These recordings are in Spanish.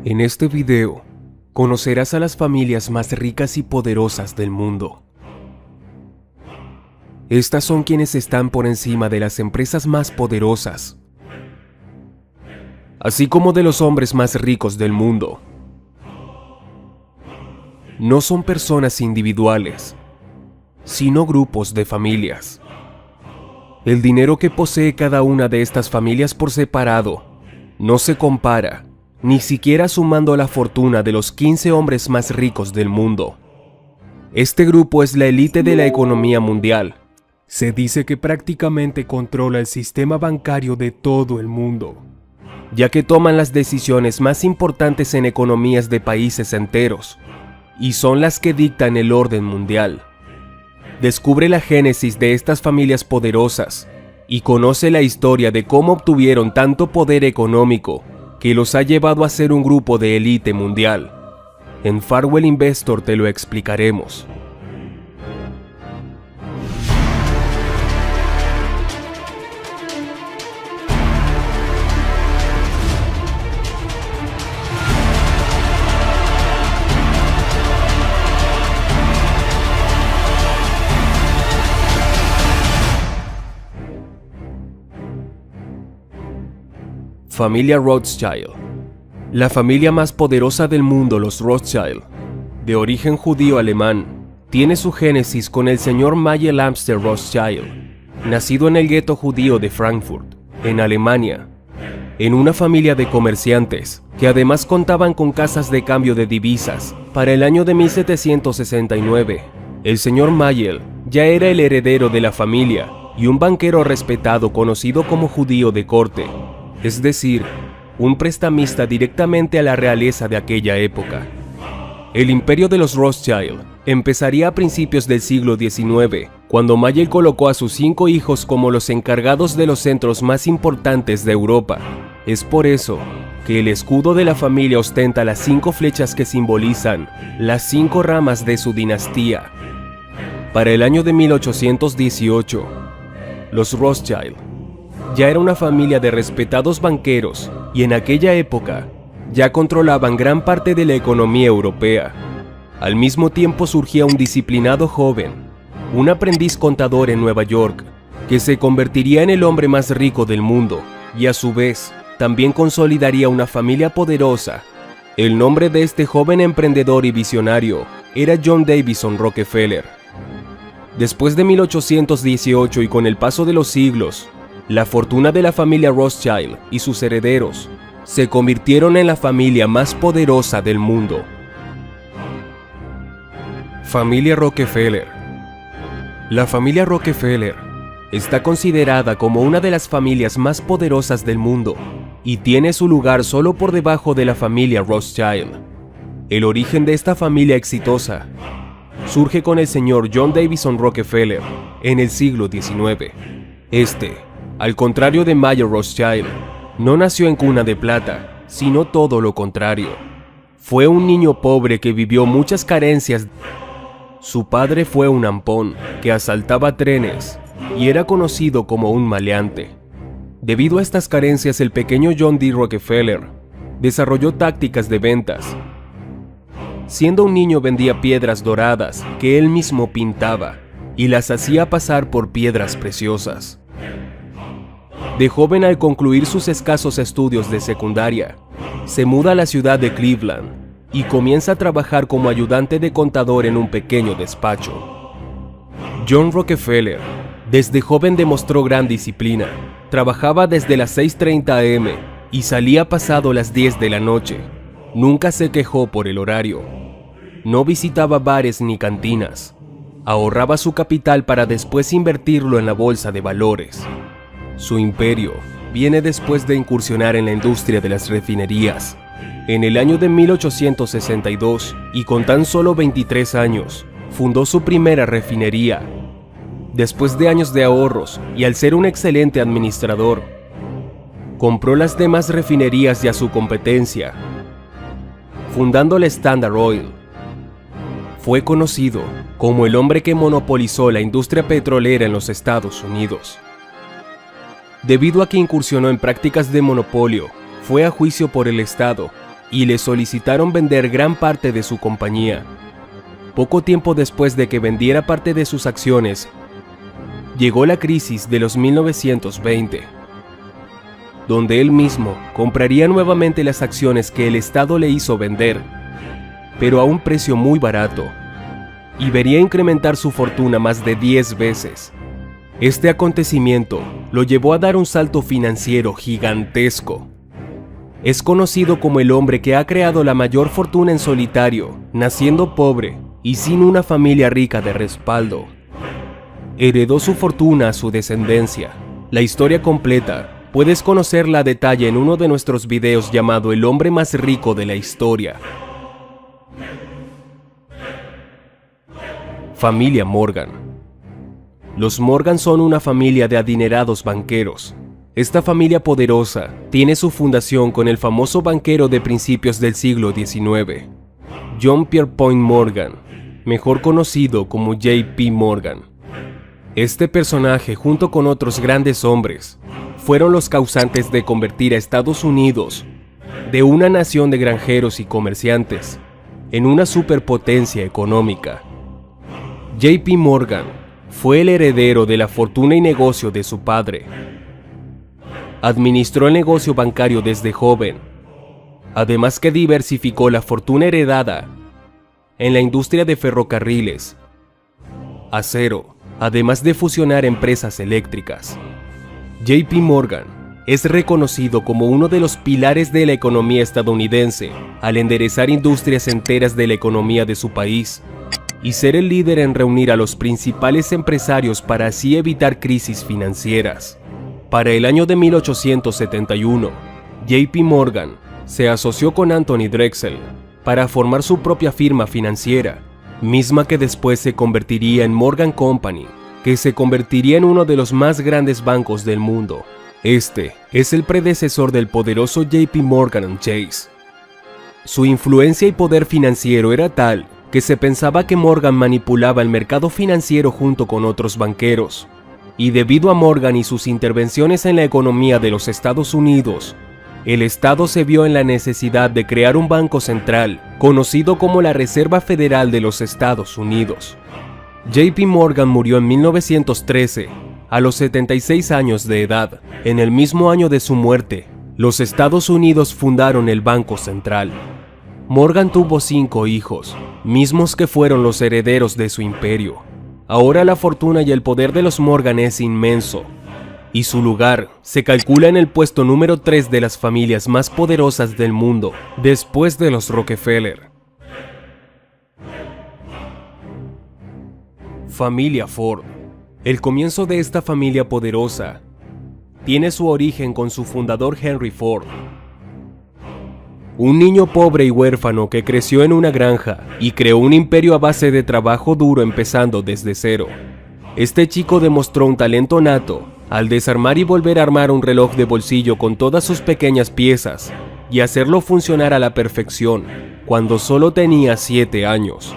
En este video, conocerás a las familias más ricas y poderosas del mundo. Estas son quienes están por encima de las empresas más poderosas, así como de los hombres más ricos del mundo. No son personas individuales, sino grupos de familias. El dinero que posee cada una de estas familias por separado no se compara, ni siquiera sumando la fortuna de los 15 hombres más ricos del mundo. Este grupo es la élite de la economía mundial. Se dice que prácticamente controla el sistema bancario de todo el mundo, ya que toman las decisiones más importantes en economías de países enteros, y son las que dictan el orden mundial. Descubre la génesis de estas familias poderosas y conoce la historia de cómo obtuvieron tanto poder económico que los ha llevado a ser un grupo de élite mundial. En Farwell Investor te lo explicaremos. Familia Rothschild. La familia más poderosa del mundo, los Rothschild, de origen judío-alemán, tiene su génesis con el señor Mayel Amster Rothschild, nacido en el gueto judío de Frankfurt, en Alemania, en una familia de comerciantes que además contaban con casas de cambio de divisas. Para el año de 1769, el señor Mayel ya era el heredero de la familia y un banquero respetado conocido como judío de corte, es decir, un prestamista directamente a la realeza de aquella época. El imperio de los Rothschild empezaría a principios del siglo XIX, cuando Mayel colocó a sus 5 hijos como los encargados de los centros más importantes de Europa. Es por eso que el escudo de la familia ostenta las 5 flechas que simbolizan las 5 ramas de su dinastía. Para el año de 1818, los Rothschild ya era una familia de respetados banqueros y en aquella época ya controlaban gran parte de la economía europea. Al mismo tiempo surgía un disciplinado joven, un aprendiz contador en Nueva York, que se convertiría en el hombre más rico del mundo y a su vez también consolidaría una familia poderosa. El nombre de este joven emprendedor y visionario era John Davison Rockefeller. Después de 1818 y con el paso de los siglos, la fortuna de la familia Rothschild y sus herederos se convirtieron en la familia más poderosa del mundo. Familia Rockefeller. La familia Rockefeller está considerada como una de las familias más poderosas del mundo y tiene su lugar solo por debajo de la familia Rothschild. El origen de esta familia exitosa surge con el señor John Davison Rockefeller en el siglo XIX. Al contrario de Mayel Rothschild, no nació en cuna de plata, sino todo lo contrario. Fue un niño pobre que vivió muchas carencias. Su padre fue un ampón que asaltaba trenes y era conocido como un maleante. Debido a estas carencias, el pequeño John D. Rockefeller desarrolló tácticas de ventas. Siendo un niño vendía piedras doradas que él mismo pintaba y las hacía pasar por piedras preciosas. De joven, al concluir sus escasos estudios de secundaria, se muda a la ciudad de Cleveland y comienza a trabajar como ayudante de contador en un pequeño despacho. John Rockefeller, desde joven demostró gran disciplina. Trabajaba desde las 6:30 am y salía pasado las 10 de la noche. Nunca se quejó por el horario. No visitaba bares ni cantinas. Ahorraba su capital para después invertirlo en la bolsa de valores. Su imperio viene después de incursionar en la industria de las refinerías. En el año de 1862, y con tan solo 23 años, fundó su primera refinería. Después de años de ahorros, y al ser un excelente administrador, compró las demás refinerías y a su competencia, fundando la Standard Oil. Fue conocido como el hombre que monopolizó la industria petrolera en los Estados Unidos. Debido a que incursionó en prácticas de monopolio, fue a juicio por el Estado y le solicitaron vender gran parte de su compañía. Poco tiempo después de que vendiera parte de sus acciones, llegó la crisis de los 1920, donde él mismo compraría nuevamente las acciones que el Estado le hizo vender, pero a un precio muy barato, y vería incrementar su fortuna más de 10 veces. Este acontecimiento lo llevó a dar un salto financiero gigantesco. Es conocido como el hombre que ha creado la mayor fortuna en solitario, naciendo pobre y sin una familia rica de respaldo. Heredó su fortuna a su descendencia. La historia completa puedes conocerla a detalle en uno de nuestros videos llamado El hombre más rico de la historia. Familia Morgan. Los Morgan son una familia de adinerados banqueros. Esta familia poderosa tiene su fundación con el famoso banquero de principios del siglo XIX, John Pierpont Morgan, mejor conocido como J.P. Morgan. Este personaje, junto con otros grandes hombres, fueron los causantes de convertir a Estados Unidos, de una nación de granjeros y comerciantes, en una superpotencia económica. J.P. Morgan fue el heredero de la fortuna y negocio de su padre. Administró el negocio bancario desde joven, además que diversificó la fortuna heredada en la industria de ferrocarriles, acero, además de fusionar empresas eléctricas. J.P. Morgan es reconocido como uno de los pilares de la economía estadounidense al enderezar industrias enteras de la economía de su país y ser el líder en reunir a los principales empresarios para así evitar crisis financieras. Para el año de 1871, J.P. Morgan se asoció con Anthony Drexel para formar su propia firma financiera, misma que después se convertiría en Morgan Company, que se convertiría en uno de los más grandes bancos del mundo. Este es el predecesor del poderoso J.P. Morgan Chase. Su influencia y poder financiero era tal que se pensaba que Morgan manipulaba el mercado financiero junto con otros banqueros. Y debido a Morgan y sus intervenciones en la economía de los Estados Unidos, el Estado se vio en la necesidad de crear un banco central, conocido como la Reserva Federal de los Estados Unidos. J.P. Morgan murió en 1913, a los 76 años de edad. En el mismo año de su muerte, los Estados Unidos fundaron el Banco Central. Morgan tuvo 5 hijos, mismos que fueron los herederos de su imperio. Ahora la fortuna y el poder de los Morgan es inmenso, y su lugar se calcula en el puesto número 3 de las familias más poderosas del mundo, después de los Rockefeller. Familia Ford. El comienzo de esta familia poderosa tiene su origen con su fundador Henry Ford, un niño pobre y huérfano que creció en una granja y creó un imperio a base de trabajo duro empezando desde cero. Este chico demostró un talento nato al desarmar y volver a armar un reloj de bolsillo con todas sus pequeñas piezas y hacerlo funcionar a la perfección cuando solo tenía 7 años.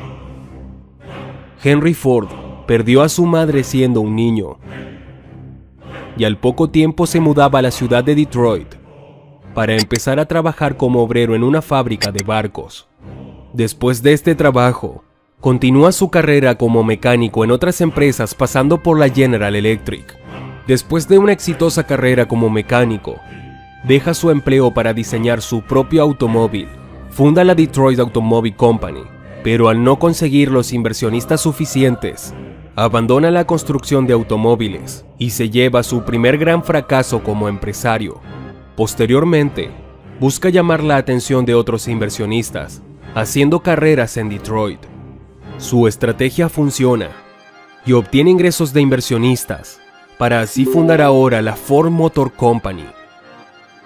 Henry Ford perdió a su madre siendo un niño y al poco tiempo se mudaba a la ciudad de Detroit para empezar a trabajar como obrero en una fábrica de barcos. Después de este trabajo, continúa su carrera como mecánico en otras empresas pasando por la General Electric. Después de una exitosa carrera como mecánico, deja su empleo para diseñar su propio automóvil. Funda la Detroit Automobile Company, pero al no conseguir los inversionistas suficientes, abandona la construcción de automóviles y se lleva su primer gran fracaso como empresario. Posteriormente, busca llamar la atención de otros inversionistas, haciendo carreras en Detroit. Su estrategia funciona y obtiene ingresos de inversionistas, para así fundar ahora la Ford Motor Company.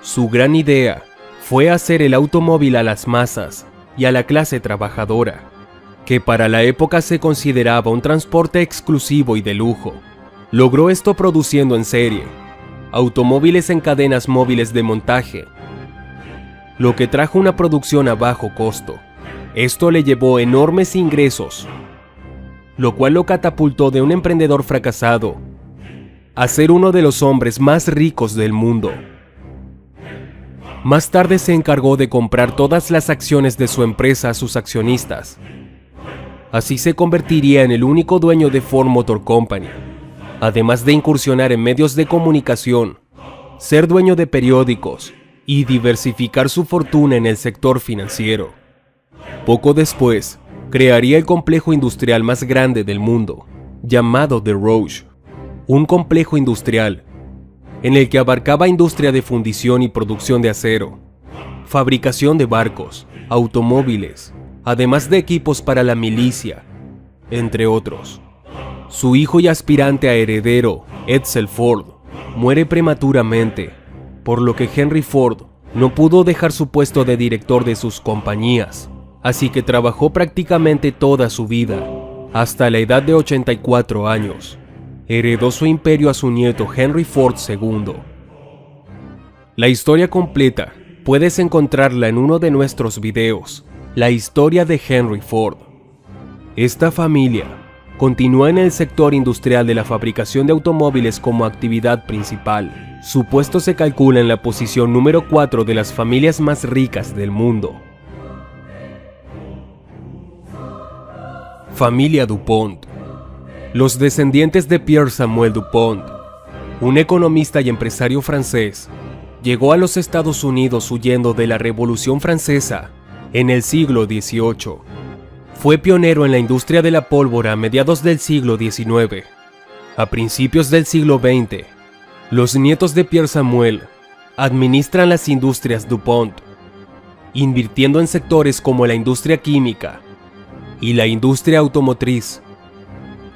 Su gran idea fue hacer el automóvil a las masas y a la clase trabajadora, que para la época se consideraba un transporte exclusivo y de lujo. Logró esto produciendo en serie automóviles en cadenas móviles de montaje, lo que trajo una producción a bajo costo. Esto le llevó enormes ingresos, lo cual lo catapultó de un emprendedor fracasado a ser uno de los hombres más ricos del mundo. Más tarde se encargó de comprar todas las acciones de su empresa a sus accionistas. Así se convertiría en el único dueño de Ford Motor Company, además de incursionar en medios de comunicación, ser dueño de periódicos y diversificar su fortuna en el sector financiero. Poco después, crearía el complejo industrial más grande del mundo, llamado The Rouge, un complejo industrial en el que abarcaba industria de fundición y producción de acero, fabricación de barcos, automóviles, además de equipos para la milicia, entre otros. Su hijo y aspirante a heredero, Edsel Ford, muere prematuramente, por lo que Henry Ford no pudo dejar su puesto de director de sus compañías, así que trabajó prácticamente toda su vida, hasta la edad de 84 años. Heredó su imperio a su nieto Henry Ford II. La historia completa puedes encontrarla en uno de nuestros videos, La historia de Henry Ford. Esta familia continúa en el sector industrial de la fabricación de automóviles como actividad principal. Su puesto se calcula en la posición número 4 de las familias más ricas del mundo. Familia DuPont. Los descendientes de Pierre Samuel DuPont, un economista y empresario francés, llegó a los Estados Unidos huyendo de la Revolución Francesa en el siglo XVIII. Fue pionero en la industria de la pólvora a mediados del siglo XIX. A principios del siglo XX, los nietos de Pierre Samuel administran las industrias DuPont, invirtiendo en sectores como la industria química y la industria automotriz,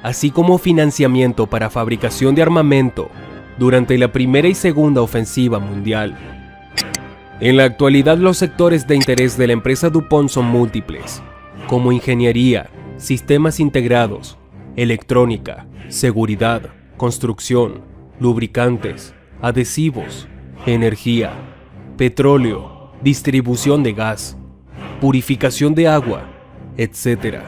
así como financiamiento para fabricación de armamento durante la Primera y Segunda Ofensiva Mundial. En la actualidad, los sectores de interés de la empresa DuPont son múltiples, como ingeniería, sistemas integrados, electrónica, seguridad, construcción, lubricantes, adhesivos, energía, petróleo, distribución de gas, purificación de agua, etc.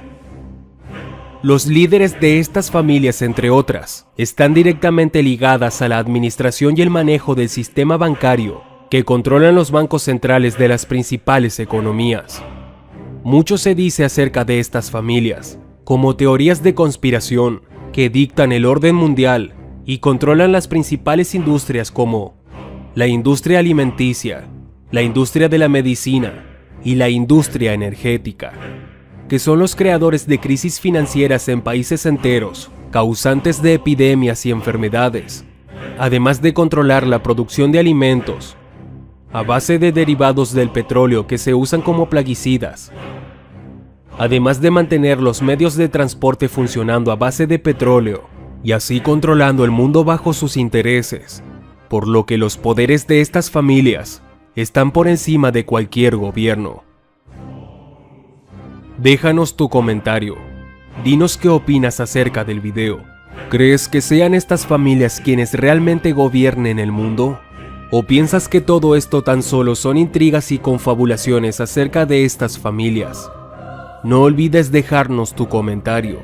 Los líderes de estas familias, entre otras, están directamente ligadas a la administración y el manejo del sistema bancario que controlan los bancos centrales de las principales economías. Mucho se dice acerca de estas familias, como teorías de conspiración que dictan el orden mundial y controlan las principales industrias como la industria alimenticia, la industria de la medicina y la industria energética, que son los creadores de crisis financieras en países enteros, causantes de epidemias y enfermedades, además de controlar la producción de alimentos a base de derivados del petróleo que se usan como plaguicidas, además de mantener los medios de transporte funcionando a base de petróleo y así controlando el mundo bajo sus intereses, por lo que los poderes de estas familias están por encima de cualquier gobierno. Déjanos tu comentario. Dinos qué opinas acerca del video. ¿Crees que sean estas familias quienes realmente gobiernen el mundo? ¿O piensas que todo esto tan solo son intrigas y confabulaciones acerca de estas familias? No olvides dejarnos tu comentario.